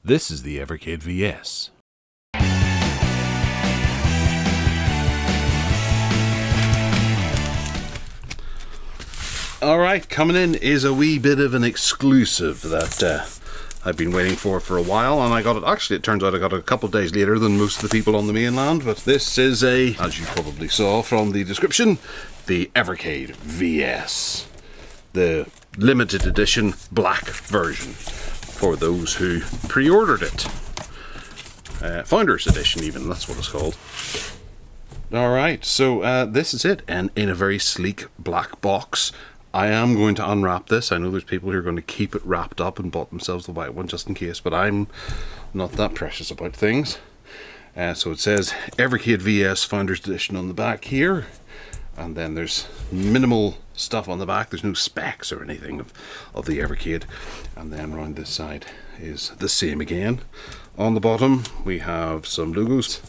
This is the Evercade VS. Alright, coming in is a wee bit of an exclusive that I've been waiting for a while, and I got it, actually it turns out I got it a couple of days later than most of the people on the mainland, but this is as you probably saw from the description, the Evercade VS. The limited edition black version for those who pre-ordered it. Founders Edition even, that's what it's called. Alright, so this is it, and in a very sleek black box. I am going to unwrap this. I know there's people who are going to keep it wrapped up and bought themselves the white one just in case, but I'm not that precious about things. So it says Evercade VS Founders Edition on the back here, and then there's minimal stuff on the back. There's no specs or anything of the Evercade, and then around this side is the same again. On the bottom we have some logos.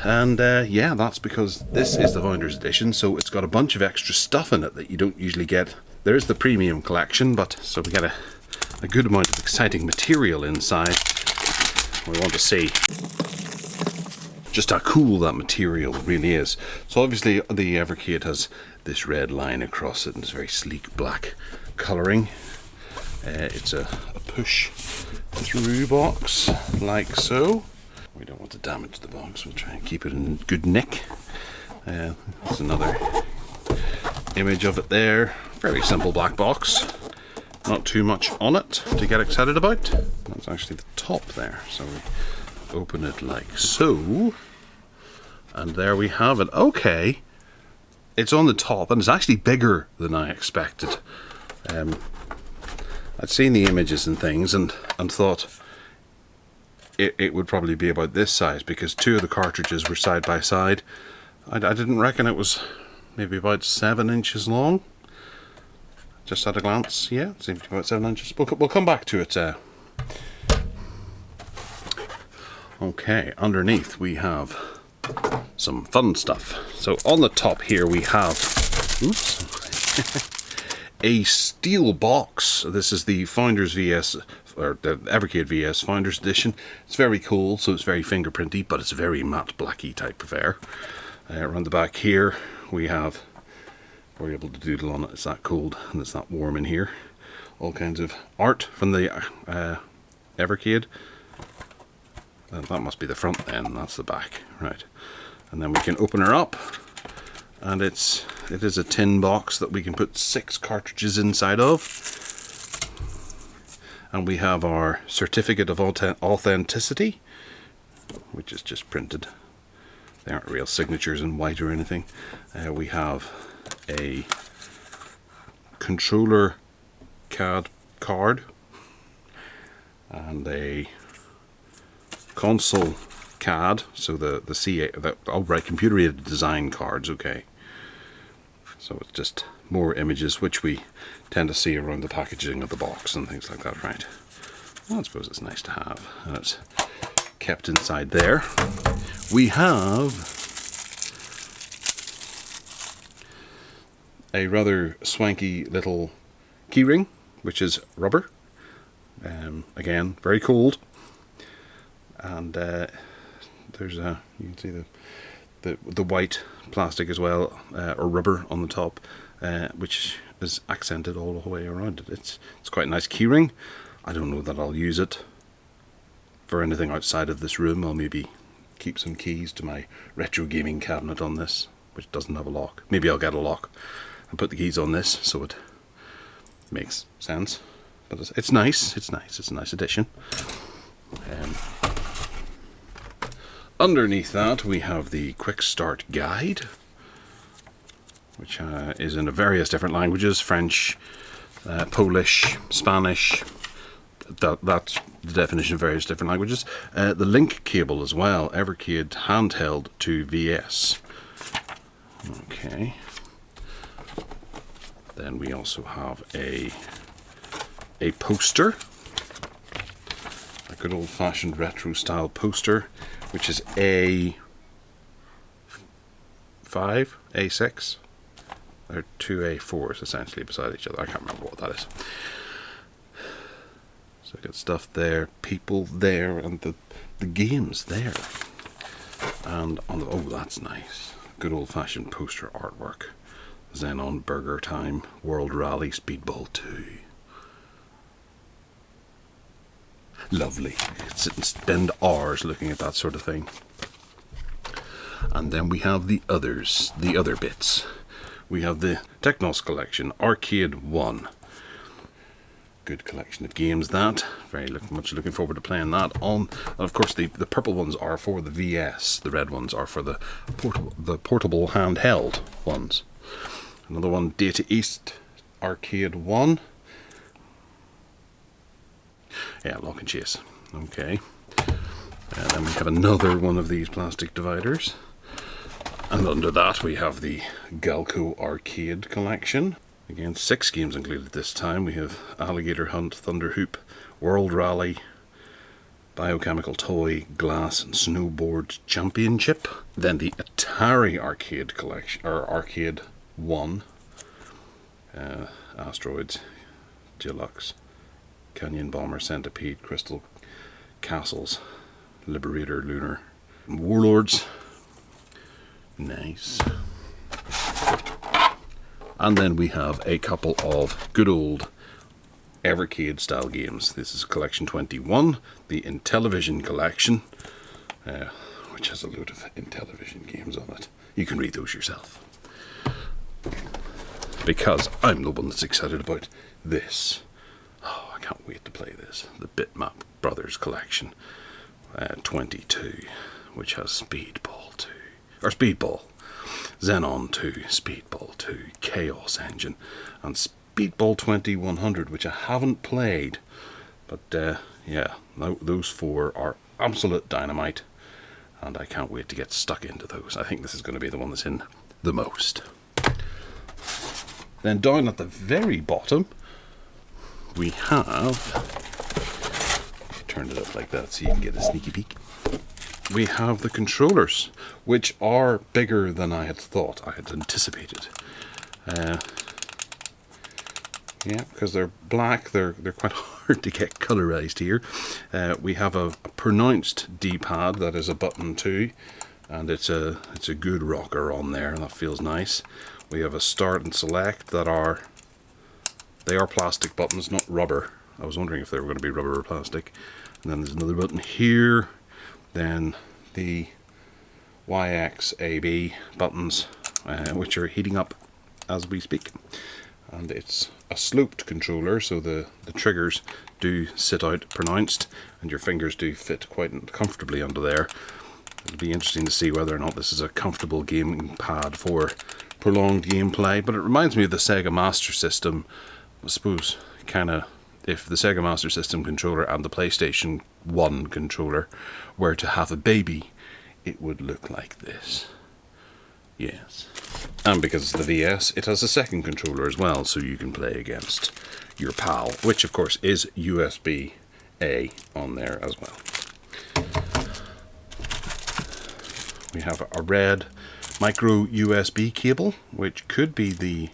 And yeah, that's because this is the Founders Edition, so it's got a bunch of extra stuff in it that you don't usually get. There's the premium collection, but so we get a good amount of exciting material inside. We want to see just how cool that material really is. So obviously the Evercade has this red line across it and it's very sleek black colouring. It's a push through box like so. We don't want to damage the box, we'll try and keep it in good nick. There's another image of it there. Very simple black box. Not too much on it to get excited about. That's actually the top there. So we open it like so. And there we have it. Okay. It's on the top and it's actually bigger than I expected. I'd seen the images and things and thought it would probably be about this size because two of the cartridges were side by side. I didn't reckon it was maybe about 7 inches long. Just at a glance, yeah, it seems to be about 7 inches. We'll come back to it. Okay, underneath we have some fun stuff. So on the top here we have a steel box. This is the Founders VS, or the Evercade VS Founders Edition. It's very cool, so it's very fingerprinty, but it's very matte blacky type of air. Around the back here we have, we're able to doodle on it. It's that cold and it's that warm in here. All kinds of art from the Evercade. That must be the front then, that's the back, right. And then we can open her up, and it is a tin box that we can put 6 cartridges inside of. And we have our certificate of authenticity, which is just printed. They aren't real signatures in white or anything. We have a controller CAD card and a console CAD, so the computer aided design cards. Okay, so it's just more images which we tend to see around the packaging of the box and things like that, right? Well, I suppose it's nice to have, and it's kept inside there. We have a rather swanky little keyring, which is rubber. Again, very cold. And there's you can see the white plastic as well, or rubber on the top, which is accented all the way around it. It's quite a nice keyring. I don't know that I'll use it for anything outside of this room. I'll maybe keep some keys to my retro gaming cabinet on this, which doesn't have a lock. Maybe I'll get a lock and put the keys on this so it makes sense. But it's nice. It's nice. It's a nice addition. Underneath that we have the quick start guide, which is in various different languages: French, Polish, Spanish. That's the definition of various different languages. The link cable as well, Evercade handheld to VS. Okay. Then we also have a poster, a good old-fashioned retro style poster, which is A5, A6. They're 2 A4s essentially beside each other. I can't remember what that is. So I got stuff there, people there, and the games there. And on the, oh, that's nice. Good old-fashioned poster artwork. Xenon, Burger Time, World Rally, Speedball 2. Lovely. Sit and spend hours looking at that sort of thing. And then we have the others, the other bits. We have the Technos collection, Arcade 1. Good collection of games, that. Very much looking forward to playing that on. And of course, the purple ones are for the VS. The red ones are for the portable handheld ones. Another one, Data East Arcade 1. Yeah, Lock and Chase. Okay. And then we have another one of these plastic dividers. And under that we have the Galco Arcade collection. Again, 6 games included this time. We have Alligator Hunt, Thunder Hoop, World Rally, Biochemical Toy, Glass and Snowboard Championship. Then the Atari Arcade collection, or Arcade 1. Asteroids, Deluxe, Canyon Bomber, Centipede, Crystal Castles, Liberator, Lunar, Warlords. Nice. And then we have a couple of good old Evercade style games. This is collection 21, the Intellivision collection, which has a load of Intellivision games on it. You can read those yourself. Because I'm the one that's excited about this. Oh, I can't wait to play this. The Bitmap Brothers collection 22, which has Speedball 2, or Speedball, Xenon 2, Speedball 2, Chaos Engine, and Speedball 2100, which I haven't played. But yeah, those 4 are absolute dynamite, and I can't wait to get stuck into those. I think this is going to be the one that's in the most. Then down at the very bottom, we have, turn it up like that so you can get a sneaky peek. We have the controllers, which are bigger than I had thought, I had anticipated. Yeah, because they're black, they're quite hard to get colorized here. We have a pronounced D-pad that is a button too, and it's a good rocker on there, and that feels nice. We have a start and select that are plastic buttons, not rubber. I was wondering if they were going to be rubber or plastic. And then there's another button here. Then the YXAB buttons, which are heating up as we speak. And it's a sloped controller, so the triggers do sit out pronounced, and your fingers do fit quite comfortably under there. It'll be interesting to see whether or not this is a comfortable gaming pad for prolonged gameplay, but it reminds me of the Sega Master System. I suppose kind of if the Sega Master System controller and the PlayStation 1 controller were to have a baby, it would look like this. Yes. And because it's the VS, it has a second controller as well, so you can play against your pal, which of course is USB-A on there as well. We have a red micro USB cable, which could be the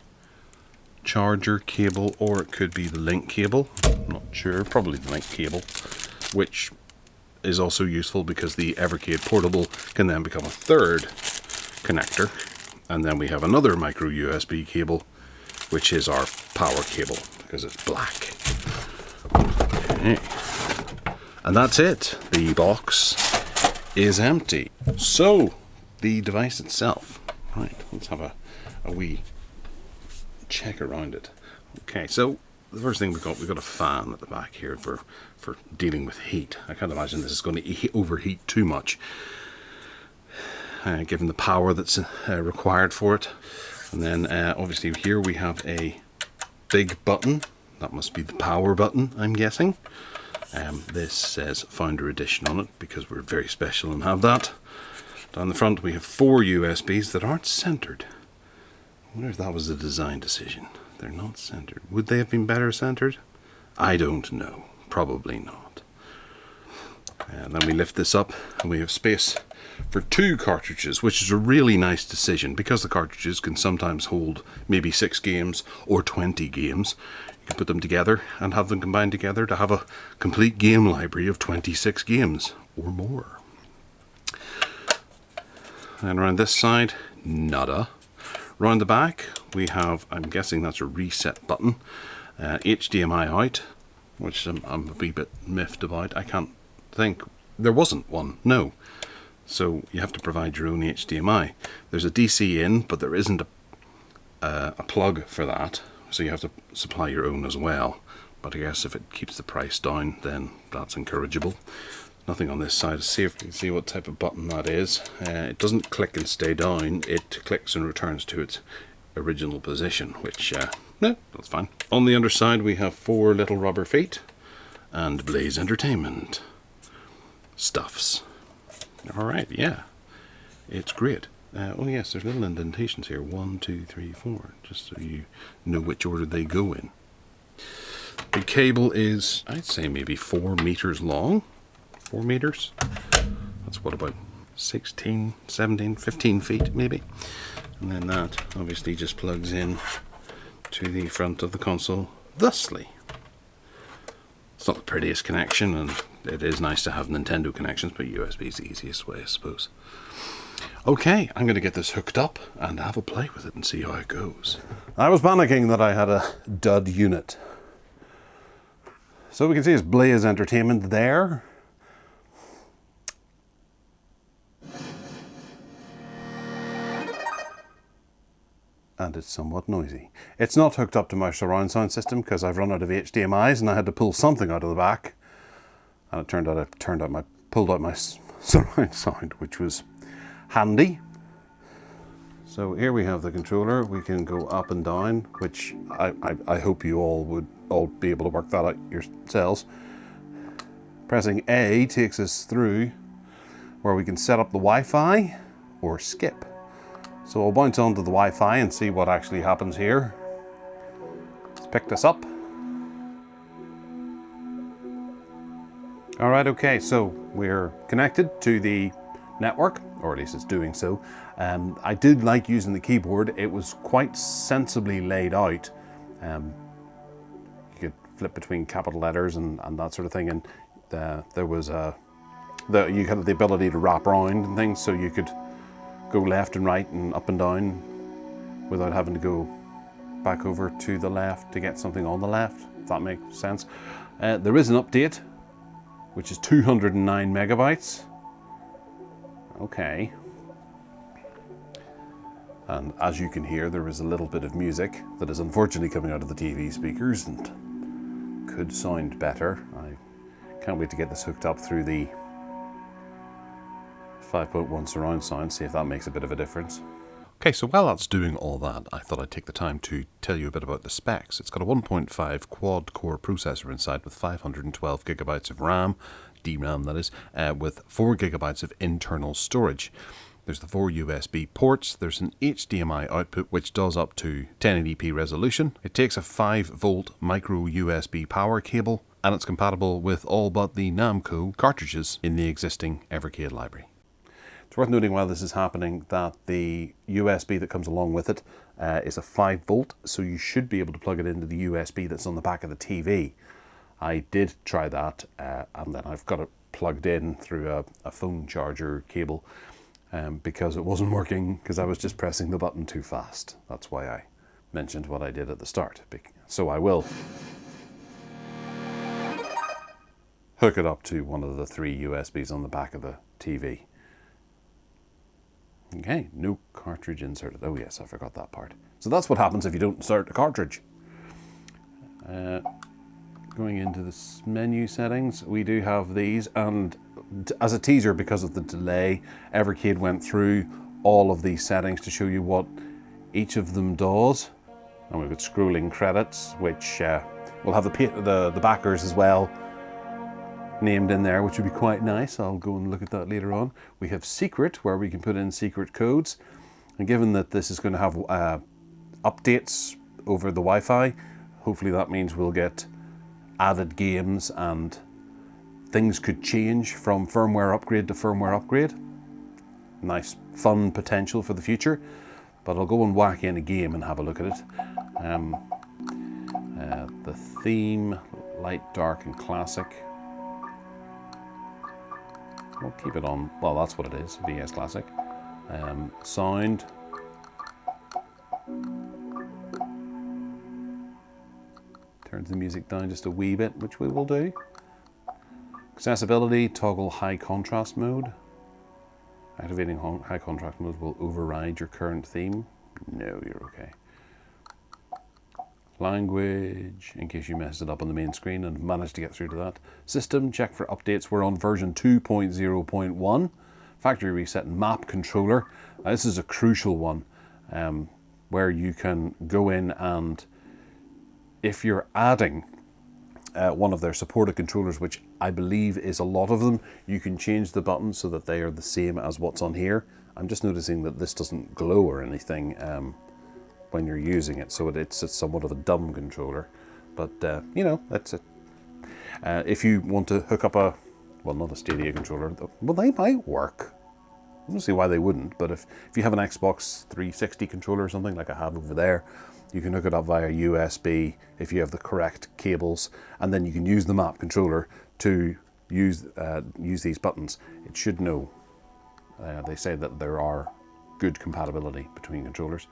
charger cable or it could be the link cable. I'm not sure, probably the link cable, which is also useful because the Evercade Portable can then become a third connector. And then we have another micro USB cable, which is our power cable because it's black. Okay. And that's it. The box is empty. So the device itself, right, let's have a wee check around it. Okay, so the first thing we've got a fan at the back here for dealing with heat. I can't imagine this is going to overheat too much, given the power that's required for it. And then obviously here we have a big button. That must be the power button, I'm guessing. This says Founder Edition on it because we're very special and have that. Down the front we have 4 USBs that aren't centered. I wonder if that was a design decision. They're not centered. Would they have been better centered? I don't know. Probably not. And then we lift this up and we have space for 2 cartridges, which is a really nice decision because the cartridges can sometimes hold maybe 6 games or 20 games. You can put them together and have them combined together to have a complete game library of 26 games or more. And around this side, nada. Around the back, we have, I'm guessing that's a reset button, HDMI out, which I'm a wee bit miffed about. I can't think, there wasn't one, no. So you have to provide your own HDMI. There's a DC in, but there isn't a plug for that, so you have to supply your own as well. But I guess if it keeps the price down, then that's encourageable. Nothing on this side. See if you can see what type of button that is. It doesn't click and stay down, it clicks and returns to its original position, which, no, that's fine. On the underside we have 4 little rubber feet and Blaze Entertainment stuffs. Alright, yeah, it's great. Oh yes, there's little indentations here, 1, 2, 3, 4, just so you know which order they go in. The cable is, I'd say maybe 4 meters long. 4 meters. That's what, about 16, 17, 15 feet maybe. And then that obviously just plugs in to the front of the console thusly. It's not the prettiest connection, and it is nice to have Nintendo connections, but USB is the easiest way, I suppose. Okay, I'm going to get this hooked up and have a play with it and see how it goes. I was panicking that I had a dud unit. So we can see it's Blaze Entertainment there. And it's somewhat noisy. It's not hooked up to my surround sound system because I've run out of HDMIs and I had to pull something out of the back. And it turned out I pulled out my surround sound, which was handy. So here we have the controller. We can go up and down, which I hope you all would be able to work that out yourselves. Pressing A takes us through where we can set up the Wi-Fi or skip. So I'll bounce onto the Wi-Fi and see what actually happens here. Let's pick this up. Alright, okay, so we're connected to the network, or at least it's doing so. I did like using the keyboard. It was quite sensibly laid out. You could flip between capital letters and that sort of thing, and there was you had the ability to wrap around and things, so you could go left and right and up and down without having to go back over to the left to get something on the left, if that makes sense. There is an update, which is 209 megabytes. Okay. And as you can hear, there is a little bit of music that is unfortunately coming out of the TV speakers and could sound better. I can't wait to get this hooked up through the 5.1 surround sound, see if that makes a bit of a difference. Okay, so while that's doing all that, I thought I'd take the time to tell you a bit about the specs. It's got a 1.5 quad-core processor inside with 512 gigabytes of RAM, DRAM that is, with 4 gigabytes of internal storage. There's the 4 USB ports, there's an HDMI output which does up to 1080p resolution. It takes a 5-volt micro USB power cable, and it's compatible with all but the Namco cartridges in the existing Evercade library. It's worth noting while this is happening that the USB that comes along with it is a 5-volt, so you should be able to plug it into the USB that's on the back of the TV. I did try that, and then I've got it plugged in through a phone charger cable because it wasn't working, because I was just pressing the button too fast. That's why I mentioned what I did at the start. So I will hook it up to one of the 3 USBs on the back of the TV. Okay, no cartridge inserted. Oh yes, I forgot that part. So that's what happens if you don't insert a cartridge. Going into this menu settings, we do have these, and as a teaser, because of the delay, Evercade went through all of these settings to show you what each of them does. And we've got scrolling credits, which will have the backers as well named in there, which would be quite nice. I'll go and look at that later on. We have secret, where we can put in secret codes, and given that this is going to have updates over the Wi-Fi, hopefully that means we'll get added games and things could change from firmware upgrade to firmware upgrade. Nice fun potential for the future, but I'll go and whack in a game and have a look at it. And The theme, light, dark, and classic. We'll keep it on, well, that's what it is, VS Classic. Sound. Turns the music down just a wee bit, which we will do. Accessibility, toggle high contrast mode. Activating high contrast mode will override your current theme. No, you're okay. Language, in case you messed it up on the main screen and managed to get through to that. System, check for updates. We're on version 2.0.1. Factory reset map controller. This is a crucial one where you can go in and if you're adding one of their supported controllers, which I believe is a lot of them, you can change the buttons so that they are the same as what's on here. I'm just noticing that this doesn't glow or anything when you're using it, so it's somewhat of a dumb controller, but you know, that's it. If you want to hook up a, well, not a Stadia controller, well, they might work. I don't see why they wouldn't, but if you have an Xbox 360 controller or something like I have over there, you can hook it up via USB if you have the correct cables, and then you can use the map controller to use these buttons. It should know. They say that there are good compatibility between controllers.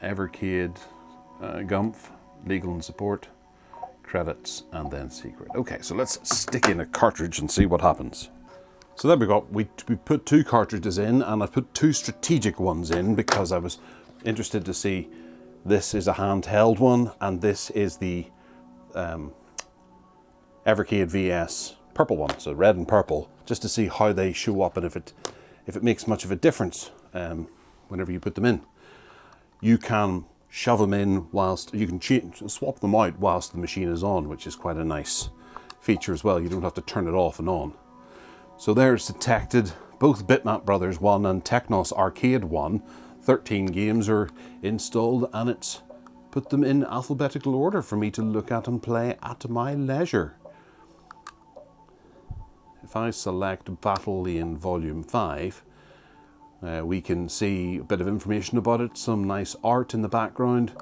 Evercade, Gumph, legal and support, credits, and then secret. Okay, so let's stick in a cartridge and see what happens. So there we put 2 cartridges in, and I put 2 strategic ones in because I was interested to see, this is a handheld one and this is the Evercade VS purple one, so red and purple, just to see how they show up and if it makes much of a difference whenever you put them in. You can shove them in whilst, you can swap them out whilst the machine is on, which is quite a nice feature as well. You don't have to turn it off and on. So there's detected, both Bitmap Brothers 1 and Technos Arcade 1, 13 games are installed, and it's put them in alphabetical order for me to look at and play at my leisure. If I select Battle Lane Volume 5, we can see a bit of information about it, some nice art in the background.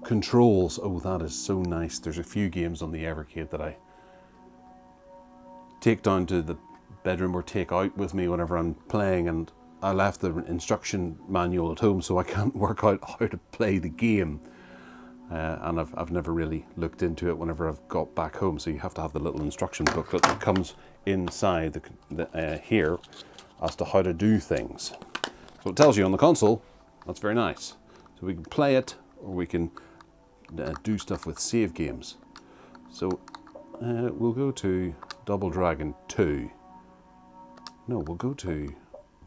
Controls, oh, that is so nice. There's a few games on the Evercade that I take down to the bedroom or take out with me whenever I'm playing, and I left the instruction manual at home, so I can't work out how to play the game. And I've never really looked into it whenever I've got back home, so you have to have the little instruction booklet that comes inside here as to how to do things. So it tells you on the console. That's very nice. So we can play it, or we can do stuff with save games. So we'll go to Double Dragon 2. No, we'll go to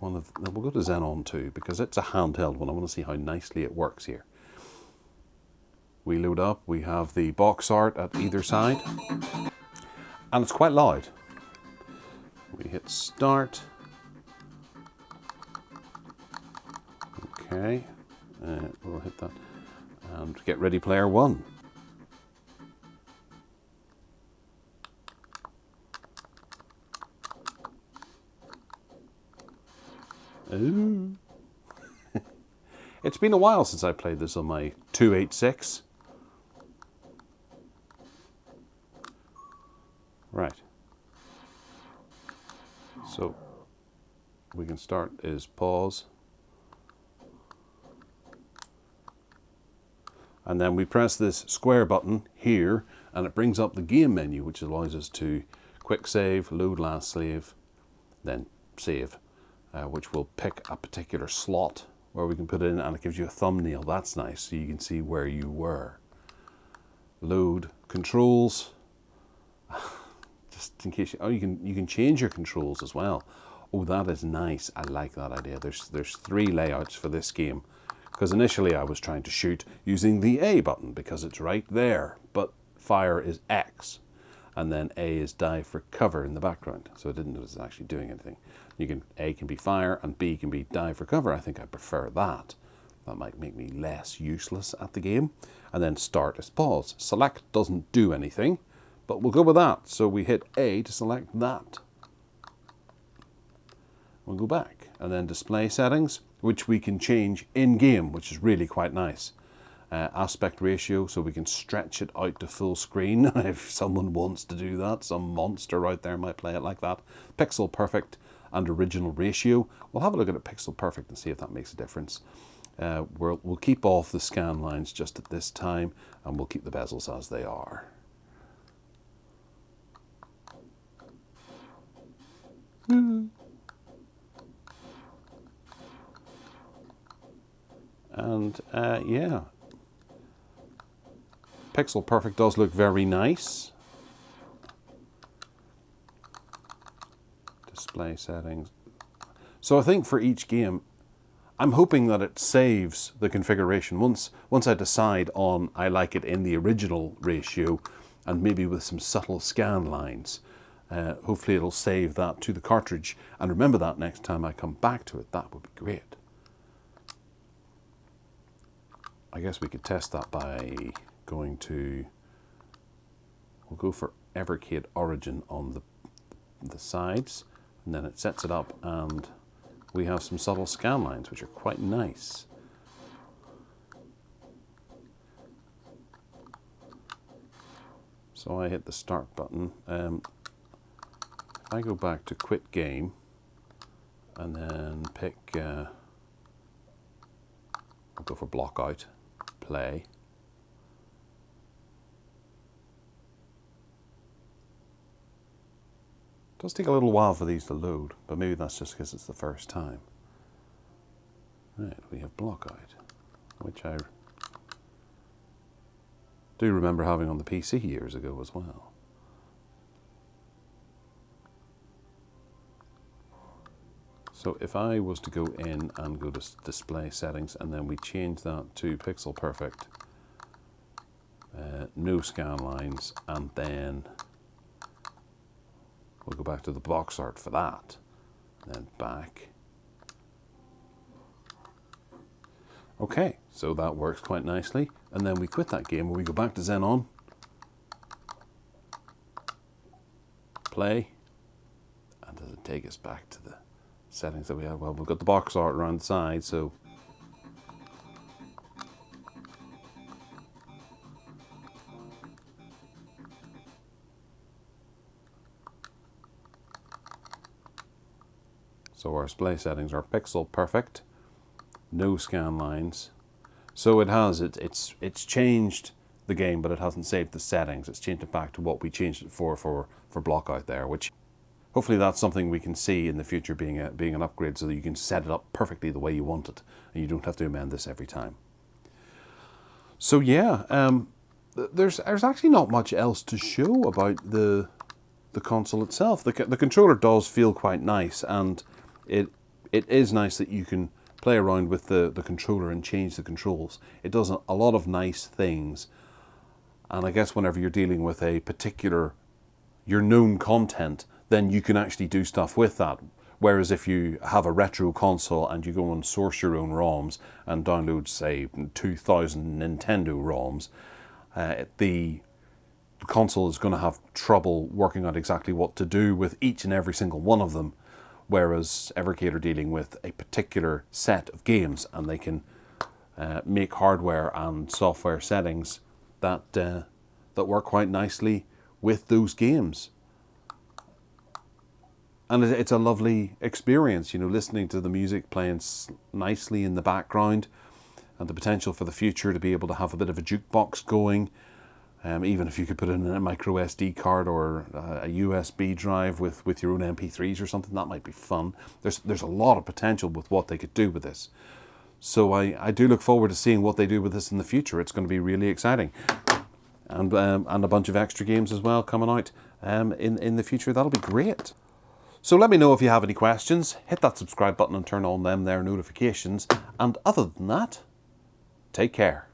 we'll go to Xenon 2 because it's a handheld one. I want to see how nicely it works here. We load up, we have the box art at either side, and it's quite loud. We hit start. Okay, we'll hit that and get ready player 1. Ooh. It's been a while since I played this on my 286. Right. So we can start is pause. And then we press this square button here and it brings up the game menu, which allows us to quick save, load last save, then save, which will pick a particular slot where we can put it in, and it gives you a thumbnail. That's nice, so you can see where you were. Load controls, just in case you, oh, you can change your controls as well. Oh, that is nice. I like that idea. There's 3 layouts for this game, because initially I was trying to shoot using the A button because it's right there, but fire is X, and then A is dive for cover in the background. So I didn't know it was actually doing anything. A can be fire and B can be dive for cover. I think I prefer that. That might make me less useless at the game. And then start is pause. Select doesn't do anything, but we'll go with that. So we hit A to select that. We'll go back, and then display settings, which we can change in game, which is really quite nice. aspect ratio, so we can stretch it out to full screen if someone wants to do that. Some monster out there might play it like that. Pixel perfect and original ratio. We'll have a look at it pixel perfect and see if that makes a difference. We'll keep off the scan lines just at this time, and we'll keep the bezels as they are. And yeah, pixel perfect does look very nice. Display settings. So I think for each game, I'm hoping that it saves the configuration. Once I decide on I like it in the original ratio and maybe with some subtle scan lines, hopefully it'll save that to the cartridge and remember that next time I come back to it. That would be great. I guess we could test that by going to, we'll go for Evercade Origin on the sides, and then it sets it up and we have some subtle scan lines which are quite nice. So I hit the start button. If I go back to quit game and then pick, I'll go for block out, play. It does take a little while for these to load, but maybe that's just because it's the first time. Right, we have block out, which I do remember having on the PC years ago as well. So if I was to go in and go to display settings and then we change that to pixel perfect, no scan lines, and then we'll go back to the box art for that, and then back. Okay, so that works quite nicely, and then we quit that game and we go back to Xenon, play, and does it take us back to the settings that we have? Well, we've got the box art around the side, so our display settings are pixel perfect, no scan lines. So it has it's changed the game, but it hasn't saved the settings. It's changed it back to what we changed it for block out there, which hopefully that's something we can see in the future being an upgrade, so that you can set it up perfectly the way you want it and you don't have to amend this every time. So yeah, there's actually not much else to show about the console itself. The controller does feel quite nice, and it is nice that you can play around with the controller and change the controls. It does a lot of nice things, and I guess whenever you're dealing with a particular, your known content, then you can actually do stuff with that. Whereas if you have a retro console and you go and source your own ROMs and download, say, 2,000 Nintendo ROMs, the console is going to have trouble working out exactly what to do with each and every single one of them. Whereas Evercade are dealing with a particular set of games, and they can make hardware and software settings that work quite nicely with those games. And it's a lovely experience, you know, listening to the music playing nicely in the background, and the potential for the future to be able to have a bit of a jukebox going. Even if you could put in a micro SD card or a USB drive with your own MP3s or something, that might be fun. There's a lot of potential with what they could do with this. So I do look forward to seeing what they do with this in the future. It's going to be really exciting. And a bunch of extra games as well coming out in the future. That'll be great. So let me know if you have any questions. Hit that subscribe button and turn on them notifications. And other than that, take care.